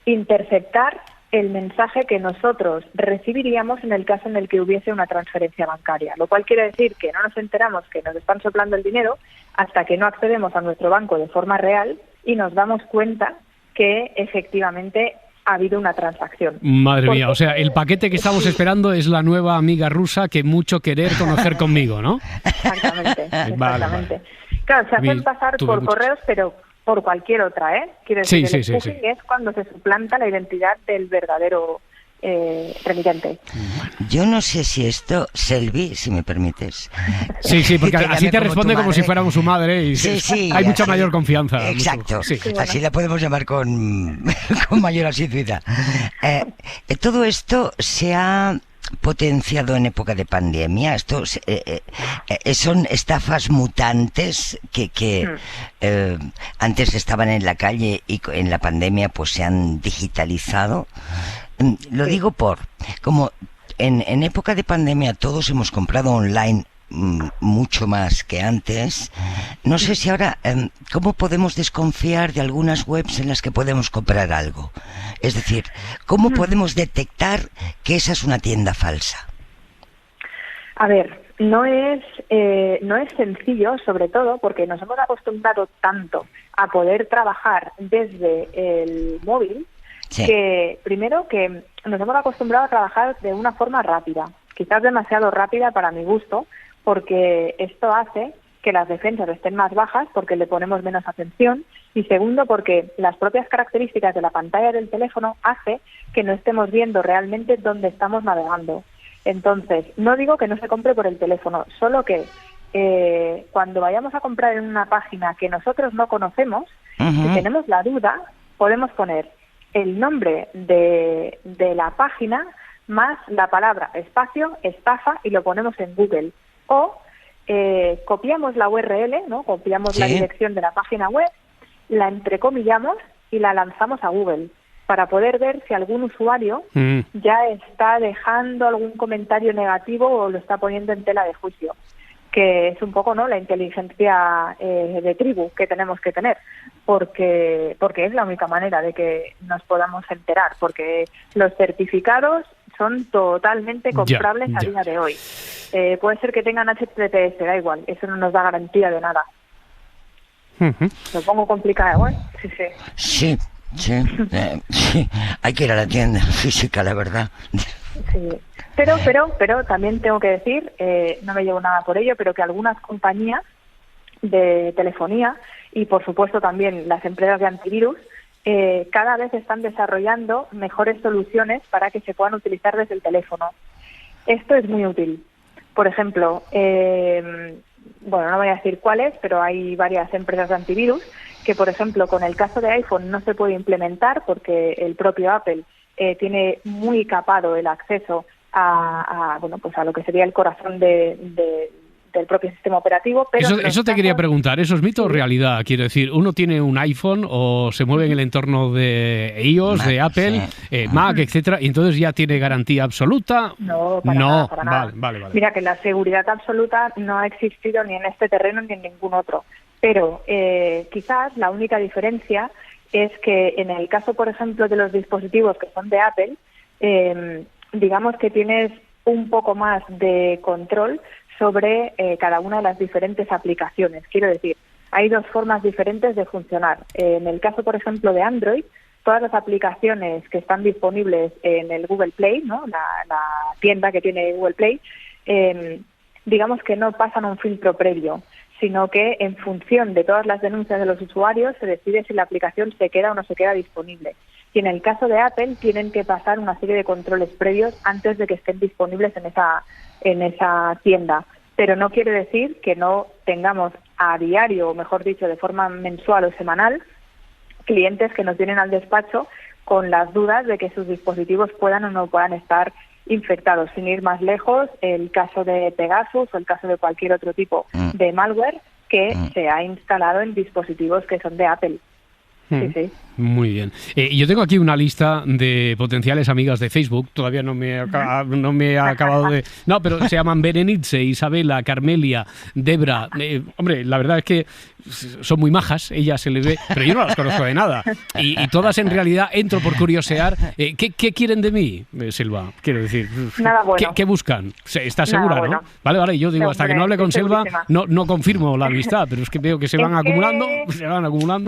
interceptar el mensaje que nosotros recibiríamos en el caso en el que hubiese una transferencia bancaria, lo cual quiere decir que no nos enteramos que nos están soplando el dinero hasta que no accedemos a nuestro banco de forma real y nos damos cuenta que efectivamente ha habido una transacción. Madre mía, o sea, el paquete que estamos esperando es la nueva amiga rusa que mucho querer conocer conmigo, ¿no? Exactamente, exactamente. Vale. Claro, se hacen pasar por correos, pero por cualquier otra, ¿eh? Quiero decir, el spoofing es cuando se suplanta la identidad del verdadero remitente. Yo no sé si esto, Selvi, si me permites. Sí, porque así te responde como si fuéramos su madre y sí, hay mucha mayor confianza. Exacto, Sí. Así la podemos llamar con mayor asiduidad. Todo esto se ha potenciado en época de pandemia. Esto son estafas mutantes que antes estaban en la calle y en la pandemia pues se han digitalizado. Lo digo como en época de pandemia todos hemos comprado online mucho más que antes. No sé si ahora, ¿cómo podemos desconfiar de algunas webs en las que podemos comprar algo? Es decir, ¿cómo podemos detectar que esa es una tienda falsa? A ver, no es sencillo, sobre todo porque nos hemos acostumbrado tanto a poder trabajar desde el móvil, que primero que nos hemos acostumbrado a trabajar de una forma rápida, quizás demasiado rápida para mi gusto, porque esto hace que las defensas estén más bajas porque le ponemos menos atención, y segundo porque las propias características de la pantalla del teléfono hace que no estemos viendo realmente dónde estamos navegando. Entonces, no digo que no se compre por el teléfono, solo que cuando vayamos a comprar en una página que nosotros no conocemos, si tenemos la duda, podemos poner el nombre de la página más la palabra espacio, estafa, y lo ponemos en Google. O copiamos la URL, ¿no? Copiamos la dirección de la página web, la entrecomillamos y la lanzamos a Google para poder ver si algún usuario ya está dejando algún comentario negativo o lo está poniendo en tela de juicio, que es un poco, ¿no?, la inteligencia de tribu que tenemos que tener, porque es la única manera de que nos podamos enterar, porque los certificados son totalmente comprables a día de hoy. Puede ser que tengan HTTPS, da igual, eso no nos da garantía de nada. Lo pongo complicado, ¿eh? Sí. Sí, hay que ir a la tienda física, la verdad. Sí. Pero también tengo que decir, no me llevo nada por ello, pero que algunas compañías de telefonía y por supuesto también las empresas de antivirus cada vez están desarrollando mejores soluciones para que se puedan utilizar desde el teléfono. Esto es muy útil. Por ejemplo, bueno, no voy a decir cuáles, pero hay varias empresas de antivirus que, por ejemplo, con el caso de iPhone no se puede implementar porque el propio Apple tiene muy capado el acceso a lo que sería el corazón del propio sistema operativo. Pero eso te quería preguntar, ¿eso es mito o realidad? Quiero decir, ¿uno tiene un iPhone o se mueve en el entorno de iOS, Mac, de Apple, Mac, etcétera, y entonces ya tiene garantía absoluta? No, para nada. Vale. Mira que la seguridad absoluta no ha existido ni en este terreno ni en ningún otro. Pero quizás la única diferencia es que en el caso, por ejemplo, de los dispositivos que son de Apple, digamos que tienes un poco más de control sobre cada una de las diferentes aplicaciones. Quiero decir, hay dos formas diferentes de funcionar. En el caso, por ejemplo, de Android, todas las aplicaciones que están disponibles en el Google Play, ¿no?, la tienda que tiene Google Play, digamos que no pasan un filtro previo, sino que en función de todas las denuncias de los usuarios se decide si la aplicación se queda o no se queda disponible. Y en el caso de Apple tienen que pasar una serie de controles previos antes de que estén disponibles en esa tienda. Pero no quiere decir que no tengamos a diario, o mejor dicho, de forma mensual o semanal, clientes que nos vienen al despacho con las dudas de que sus dispositivos puedan o no puedan estar infectados. Sin ir más lejos, el caso de Pegasus o el caso de cualquier otro tipo de malware que se ha instalado en dispositivos que son de Apple. Sí. Muy bien. Yo tengo aquí una lista de potenciales amigas de Facebook. Todavía no me he acabado de... No, pero se llaman Berenice, Isabela, Carmelia, Debra. Hombre, la verdad es que son muy majas, ellas se les ve, pero yo no las conozco de nada. Y todas en realidad entro por curiosear. ¿Qué quieren de mí, Selva? Quiero decir, nada bueno. ¿Qué buscan? ¿Estás segura, bueno, no? Vale, yo digo, hasta que no hable con Selva, no confirmo la amistad, pero es que veo que se van acumulando.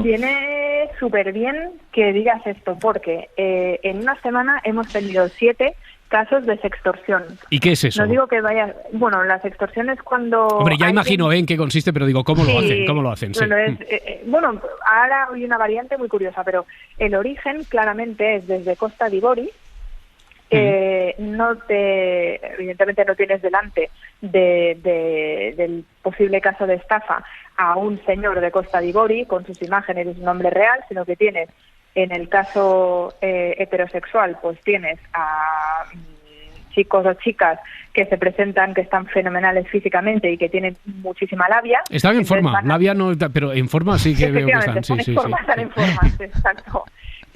Viene súper bien que digas esto, porque en una semana hemos tenido 7 casos de sextorsión. ¿Y qué es eso? No digo que vaya... Bueno, la sextorsión es cuando... Hombre, ya imagino en qué consiste, pero digo, ¿cómo lo hacen? Sí. Bueno, ahora hay una variante muy curiosa, pero el origen claramente es desde Costa d'Ivori. Evidentemente no tienes delante del posible caso de estafa a un señor de Costa d'Ivori con sus imágenes y su nombre real, sino que tienes, en el caso heterosexual, pues tienes a chicos o chicas que se presentan, que están fenomenales físicamente y que tienen muchísima labia. Están en forma, labia no, pero en forma sí que veo que están. Están en forma, exacto.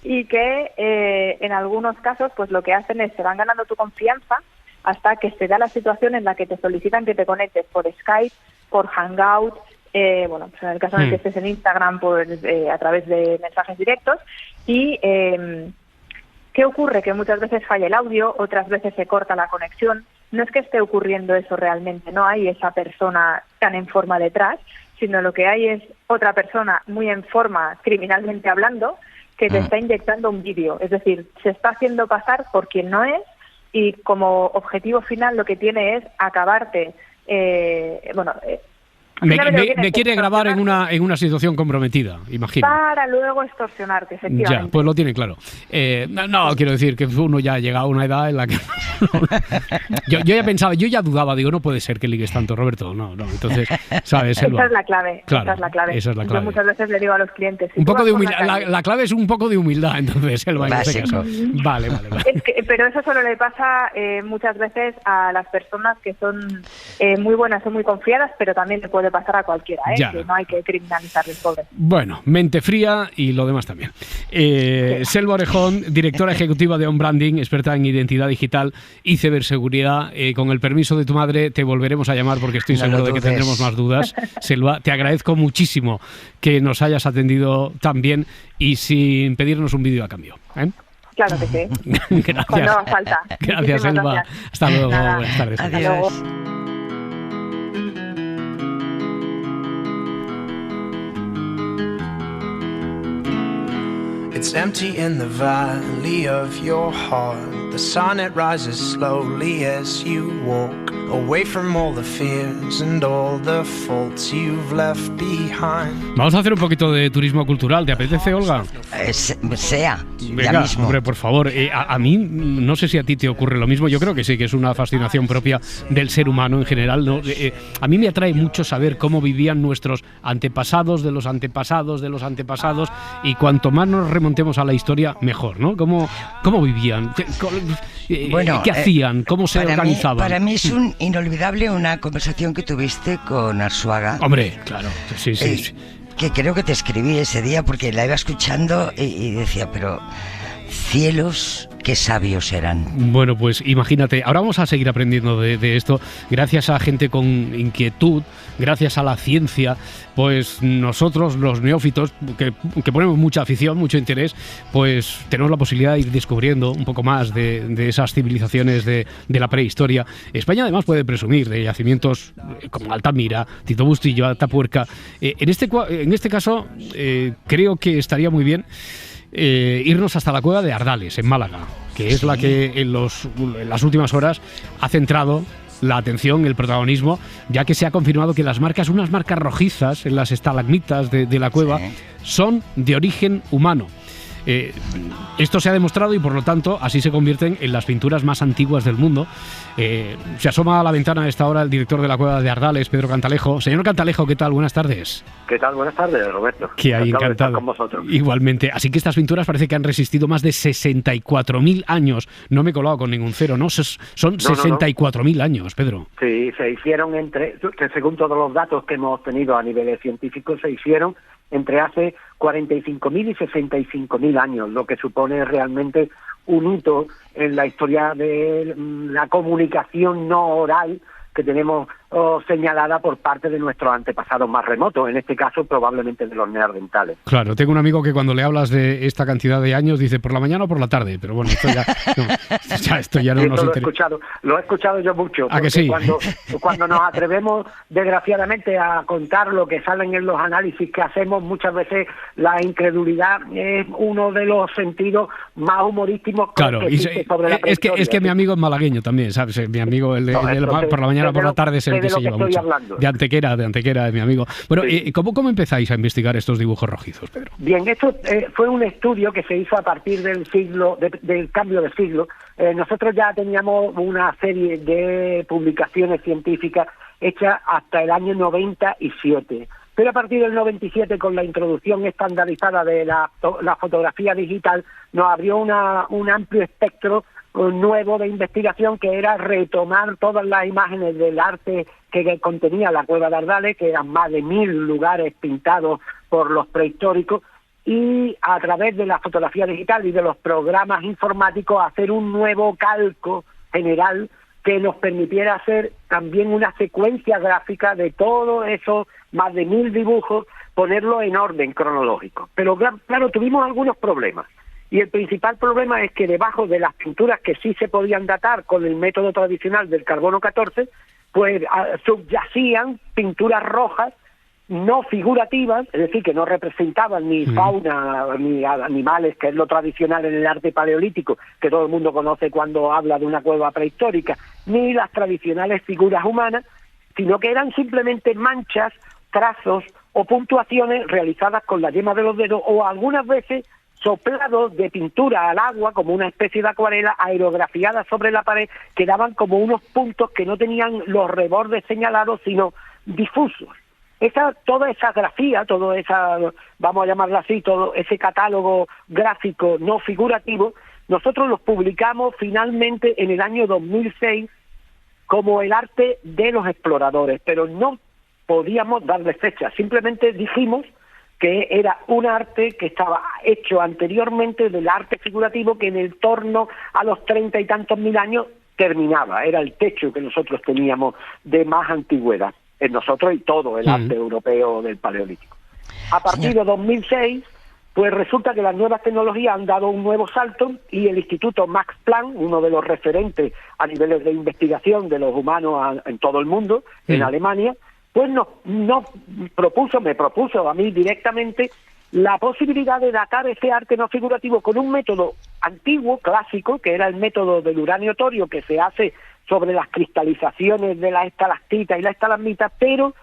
Y que en algunos casos pues lo que hacen es se van ganando tu confianza hasta que se da la situación en la que te solicitan que te conectes por Skype, por Hangout, pues en el caso en el que estés en Instagram, a través de mensajes directos. Y ¿qué ocurre? Que muchas veces falla el audio, otras veces se corta la conexión. No es que esté ocurriendo eso realmente, no hay esa persona tan en forma detrás, sino lo que hay es otra persona muy en forma, criminalmente hablando, que te está inyectando un vídeo. Es decir, se está haciendo pasar por quien no es y como objetivo final lo que tiene es acabarte, Me quiere grabar en una situación comprometida, imagino. Para luego extorsionarte, efectivamente. Ya, pues lo tiene claro. No, quiero decir que uno ya ha llegado a una edad en la que... yo ya pensaba, yo ya dudaba, digo, no puede ser que ligues tanto, Roberto. No, entonces, ¿sabes? Esa es la clave. Claro, esa es la clave. Yo muchas veces le digo a los clientes... Un poco de humildad. La clave es un poco de humildad, entonces, Selva, en este caso. Vale. Pero eso solo le pasa muchas veces a las personas que son muy buenas o muy confiadas, pero también le puede pasar a cualquiera, que no hay que criminalizarles, pobres. Bueno, mente fría y lo demás también. Selva Orejón, directora ejecutiva de On Branding, experta en identidad digital y ciberseguridad. Con el permiso de tu madre te volveremos a llamar porque estoy seguro de que tendremos más dudas. Selva, te agradezco muchísimo que nos hayas atendido tan bien y sin pedirnos un vídeo a cambio. Claro que sí. Gracias. Cuando haga falta. Gracias, Selva. Gracias. Hasta luego. Nada. Buenas tardes. Adiós. It's empty in the valley of your heart. The sun, it rises slowly as you walk away from all the fears and all the faults you've left behind. Vamos a hacer un poquito de turismo cultural. ¿Te apetece, Olga? Venga, ya mismo. Hombre, por favor. A mí, no sé si a ti te ocurre lo mismo. Yo creo que sí, que es una fascinación propia del ser humano en general, ¿no? A mí me atrae mucho saber cómo vivían nuestros antepasados, de los antepasados, de los antepasados, y cuanto más nos remontemos a la historia, mejor, ¿no? ¿Cómo vivían? ¿Qué hacían? ¿Cómo se organizaban? Para mí es inolvidable una conversación que tuviste con Arzuaga. Hombre, claro, sí. Que creo que te escribí ese día porque la iba escuchando y decía, pero cielos, qué sabios eran. Bueno, pues imagínate, ahora vamos a seguir aprendiendo de esto, gracias a gente con inquietud, gracias a la ciencia. Pues nosotros, los neófitos, que ponemos mucha afición, mucho interés, pues tenemos la posibilidad de ir descubriendo un poco más de esas civilizaciones de la prehistoria. España además puede presumir de yacimientos como Altamira, Tito Bustillo, Atapuerca. En este caso, creo que estaría muy bien irnos hasta la cueva de Ardales, en Málaga, que es la que en las últimas horas ha centrado la atención, el protagonismo, ya que se ha confirmado que unas marcas rojizas en las estalagmitas de la cueva, son de origen humano. Esto se ha demostrado y por lo tanto así se convierten en las pinturas más antiguas del mundo. Se asoma a la ventana a esta hora el director de la cueva de Ardales, Pedro Cantalejo. Señor Cantalejo, ¿qué tal? Buenas tardes. ¿Qué tal? Buenas tardes, Roberto. Que hay, encantado. De estar con vosotros. Igualmente. Así que estas pinturas parece que han resistido más de 64.000 años. No me he colado con ningún cero, ¿no? Son 64.000 años, Pedro. Sí, se hicieron según todos los datos que hemos tenido a nivel científico, se hicieron entre hace 45.000 y 65.000 años, lo que supone realmente un hito en la historia de la comunicación no oral que tenemos señalada por parte de nuestros antepasados más remotos, en este caso probablemente de los neandertales. Claro, tengo un amigo que cuando le hablas de esta cantidad de años dice por la mañana o por la tarde, pero bueno, esto ya no nos interesa. Lo he escuchado yo mucho, porque que sí? cuando nos atrevemos desgraciadamente a contar lo que salen en los análisis que hacemos, muchas veces la incredulidad es uno de los sentidos más humorísticos. Claro, sobre la es que mi amigo es malagueño también, ¿sabes? Mi amigo por la mañana o por la tarde es el que se lleva mucho. De Antequera es mi amigo. Bueno, sí. ¿Cómo empezáis a investigar estos dibujos rojizos, Pedro? Bien, esto fue un estudio que se hizo a partir del cambio de siglo. Nosotros ya teníamos una serie de publicaciones científicas hechas hasta el año 97. Pero a partir del 97, con la introducción estandarizada de la fotografía digital, nos abrió un amplio espectro nuevo de investigación, que era retomar todas las imágenes del arte que contenía la cueva de Ardales, que eran más de 1.000 lugares pintados por los prehistóricos, y a través de la fotografía digital y de los programas informáticos hacer un nuevo calco general que nos permitiera hacer también una secuencia gráfica de todos esos más de 1.000 dibujos, ponerlo en orden cronológico. Pero claro, tuvimos algunos problemas. Y el principal problema es que debajo de las pinturas que sí se podían datar con el método tradicional del carbono 14, pues subyacían pinturas rojas no figurativas, es decir, que no representaban ni fauna ni animales, que es lo tradicional en el arte paleolítico, que todo el mundo conoce cuando habla de una cueva prehistórica, ni las tradicionales figuras humanas, sino que eran simplemente manchas, trazos o puntuaciones realizadas con la yema de los dedos o algunas veces soplados de pintura al agua, como una especie de acuarela aerografiada sobre la pared, que daban como unos puntos que no tenían los rebordes señalados, sino difusos. Toda esa grafía, vamos a llamarla así, todo ese catálogo gráfico no figurativo, nosotros los publicamos finalmente en el año 2006 como el arte de los exploradores, pero no podíamos darle fecha, simplemente dijimos que era un arte que estaba hecho anteriormente del arte figurativo, que en el torno a los 30 y tantos mil años terminaba, era el techo que nosotros teníamos de más antigüedad, en nosotros y todo el arte europeo del Paleolítico. A partir de 2006, pues resulta que las nuevas tecnologías han dado un nuevo salto y el Instituto Max Planck, uno de los referentes a niveles de investigación de los humanos en todo el mundo, en Alemania, pues me propuso a mí directamente la posibilidad de datar ese arte no figurativo con un método antiguo, clásico, que era el método del uranio torio, que se hace sobre las cristalizaciones de la estalactita y la estalagmita, pero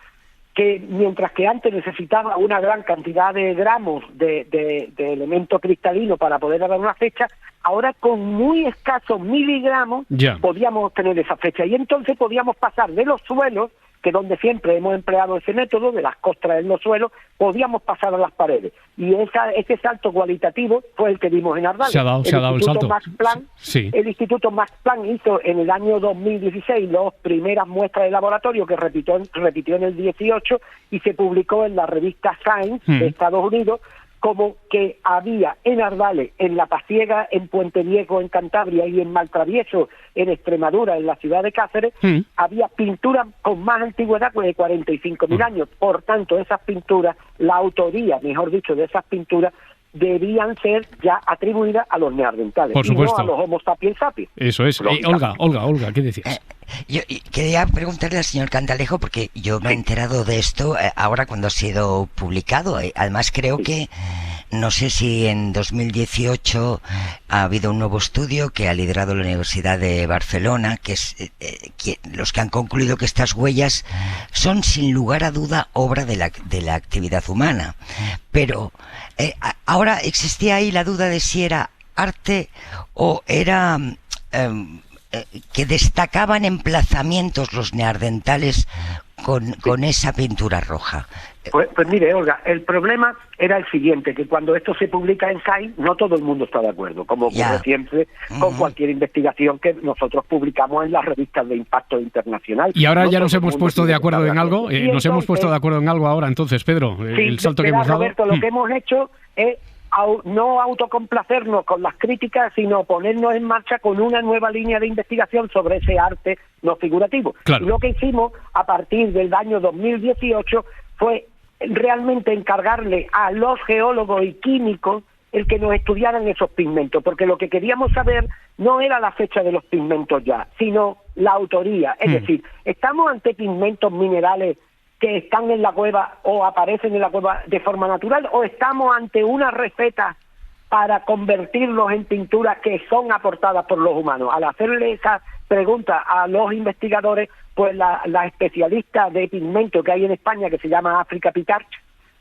que mientras que antes necesitaba una gran cantidad de gramos de elemento cristalino para poder dar una fecha, ahora con muy escasos miligramos podíamos obtener esa fecha. Y entonces podíamos pasar de los suelos, que donde siempre hemos empleado ese método, de las costras en los suelos, podíamos pasar a las paredes. Y ese salto cualitativo fue el que dimos en Ardales. Se ha dado el salto. Max Planck, sí. El Instituto Max Planck hizo en el año 2016 las primeras muestras de laboratorio, que repitió en el 18 y se publicó en la revista Science de Estados Unidos, como que había en Ardales, en La Pasiega, en Puente Viejo, en Cantabria, y en Maltravieso, en Extremadura, en la ciudad de Cáceres, había pinturas con más antigüedad de 45.000 años. Por tanto, esas pinturas, la autoría, mejor dicho, de esas pinturas, debían ser ya atribuidas a los neandertales, por supuesto, y no a los Homo sapiens sapiens. Eso es. Olga, ¿qué decías? Yo quería preguntarle al señor Cantalejo, porque yo me he enterado de esto ahora cuando ha sido publicado. Además creo que, no sé si en 2018 ha habido un nuevo estudio que ha liderado la Universidad de Barcelona, que es los que han concluido que estas huellas son sin lugar a duda obra de la actividad humana. Pero ahora existía ahí la duda de si era arte o era que destacaban emplazamientos los neandertales con esa pintura roja. Pues mire, Olga, el problema era el siguiente, que cuando esto se publica en Science, no todo el mundo está de acuerdo, como ocurre siempre con cualquier investigación que nosotros publicamos en las revistas de impacto internacional. Y ahora ya nos hemos puesto de acuerdo en algo, hemos puesto de acuerdo en algo ahora, entonces, Pedro, el salto que hemos dado. Roberto, lo que hemos hecho es no autocomplacernos con las críticas, sino ponernos en marcha con una nueva línea de investigación sobre ese arte no figurativo. Claro. Y lo que hicimos a partir del año 2018 fue realmente encargarle a los geólogos y químicos el que nos estudiaran esos pigmentos, porque lo que queríamos saber no era la fecha de los pigmentos ya, sino la autoría. Es decir, ¿estamos ante pigmentos minerales que están en la cueva o aparecen en la cueva de forma natural, o estamos ante una receta para convertirlos en pinturas que son aportadas por los humanos? Al hacerle esa pregunta a los investigadores, pues la especialista de pigmento que hay en España, que se llama África Pitarch,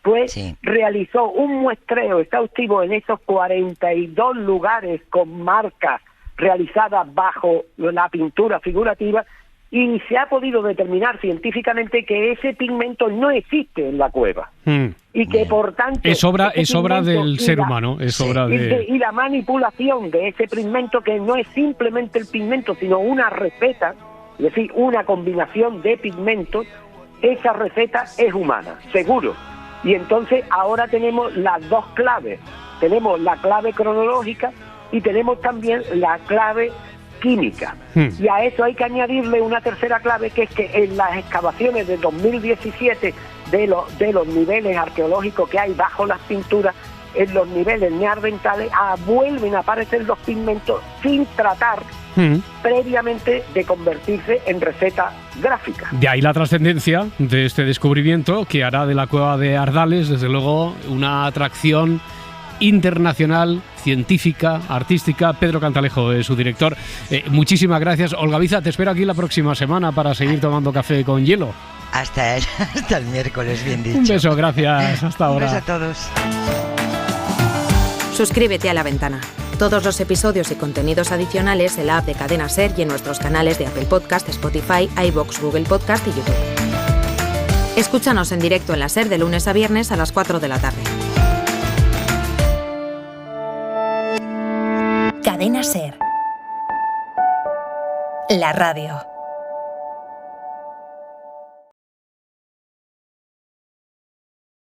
pues realizó un muestreo exhaustivo en esos 42 lugares con marcas realizadas bajo la pintura figurativa, y se ha podido determinar científicamente que ese pigmento no existe en la cueva y que por tanto es obra del ser humano, y la manipulación de ese pigmento, que no es simplemente el pigmento sino una receta, es decir, una combinación de pigmentos, esa receta es humana, seguro. Y entonces ahora tenemos las dos claves, tenemos la clave cronológica y tenemos también la clave química. Y a eso hay que añadirle una tercera clave, que es que en las excavaciones de 2017 de los niveles arqueológicos que hay bajo las pinturas, en los niveles neandertales vuelven a aparecer los pigmentos sin tratar previamente de convertirse en receta gráfica. De ahí la trascendencia de este descubrimiento, que hará de la cueva de Ardales, desde luego, una atracción internacional, científica, artística. Pedro Cantalejo es su director. Muchísimas gracias. Olga Biza, te espero aquí la próxima semana para seguir tomando café con hielo. Hasta el miércoles, bien dicho. Un beso, gracias. Hasta ahora. Un beso a todos. Suscríbete a La Ventana. Todos los episodios y contenidos adicionales en la app de Cadena SER y en nuestros canales de Apple Podcast, Spotify, iVoox, Google Podcast y YouTube. Escúchanos en directo en la SER de lunes a viernes a las 4 de la tarde. Cadena SER. La radio.